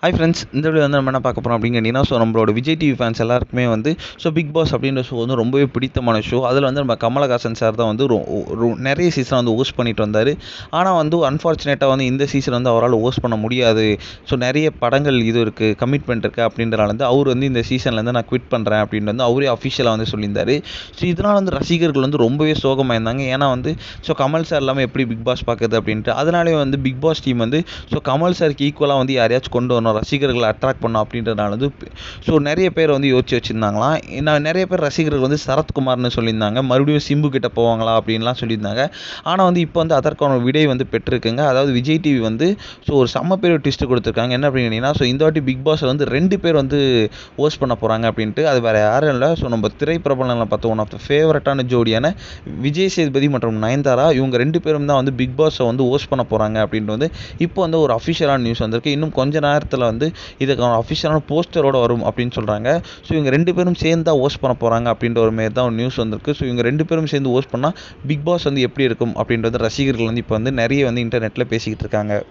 Hi friends, இந்த video வந்து நம்ம என்ன பார்க்க போகிறோம் அப்படின்னு கேட்டிங்கன்னா, நம்மளோட விஜய் டிவி ஃபேன்ஸ் எல்லாருக்குமே வந்து பிக் பாஸ் அப்படின்ற ஷோ வந்து ரொம்பவே பிடித்தமான ஷோ. அதில் வந்து நம்ம கமலஹாசன் சார் தான் வந்து நிறைய சீசன் வந்து ஹோஸ்ட் பண்ணிட்டு வந்தார். ஆனால் வந்து அன்ஃபார்ச்சுனேட்டாக வந்து இந்த சீசன் வந்து அவரால் ஹோஸ்ட் பண்ண முடியாது. நிறைய படங்கள் இது இருக்குது, கமிட்மெண்ட் இருக்குது அப்படின்றனால வந்து அவர் வந்து இந்த சீசன்லேருந்து நான் குவிட் பண்ணுறேன் அப்படின்னு வந்து அவரே அஃபிஷியலாக வந்து சொல்லியிருந்தார். இதனால் வந்து ரசிகர்கள் வந்து ரொம்பவே சோகமாக இருந்தாங்க. ஏன்னா வந்து கமல் சார் இல்லாமல் எப்படி பிக் பாஸ் பார்க்குறது அப்படின்ட்டு. அதனாலே வந்து பிக் பாஸ் டீம் வந்து கமல் சாருக்கு ஈக்குவலாக வந்து யாரையாச்சும் கொண்டு வரணும், ரசிகர்களை அட்ராக்ட் பண்ணணும் அப்படின்றதுனால வந்து நிறைய பேர் வந்து யோசிச்சு வச்சுருந்தாங்களாம். நான் நிறைய பேர் ரசிகர்கள் வந்து சரத்குமார்னு சொல்லியிருந்தாங்க, மறுபடியும் சிம்பு கிட்ட போவாங்களா அப்படின்லாம் சொல்லியிருந்தாங்க. ஆனால் வந்து இப்போ வந்து அதற்கான விடை வந்து பெற்றிருக்குங்க. அதாவது விஜய் டிவி வந்து ஒரு செம்ம பேர் ட்விஸ்ட் கொடுத்துருக்காங்க. என்ன அப்படின்னு கேட்டிங்கன்னா, இந்த வாட்டி பிக் பாஸில் வந்து 2 பேர் வந்து ஹோஸ்ட் பண்ண போகிறாங்க அப்படின்ட்டு. அது வேறு யாரும் இல்லை, நம்ம திரைப்பிரபலங்களை பார்த்த ஒன் ஆஃப் த ஃபேவரட்டான ஜோடியான விஜய் சேதுபதி மற்றும் நயன்தாரா, இவங்க 2 பேரும் தான் வந்து பிக் பாஸை வந்து ஹோஸ்ட் பண்ண போகிறாங்க அப்படின்ட்டு வந்து இப்போ வந்து ஒரு அஃபிஷியலான நியூஸ் வந்திருக்கு. இன்னும் கொஞ்ச நேரத்தில் வந்து இதுக்கான அஃபிஷியலான போஸ்டரோட வரும் அப்படின்னு சொல்கிறாங்க. இவங்க 2 பேரும் சேர்ந்து தான் ஹோஸ்ட் பண்ண போகிறாங்க அப்படின்ற ஒரு மாரி தான் ஒரு நியூஸ் வந்திருக்கு. இவங்க 2 பேரும் சேர்ந்து ஹோஸ்ட் பண்ணால் பிக் பாஸ் வந்து எப்படி இருக்கும் அப்படின்றது ரசிகர்கள் வந்து இப்போ வந்து நிறைய வந்து இன்டர்நெட்டில் பேசிக்கிட்டு இருக்காங்க.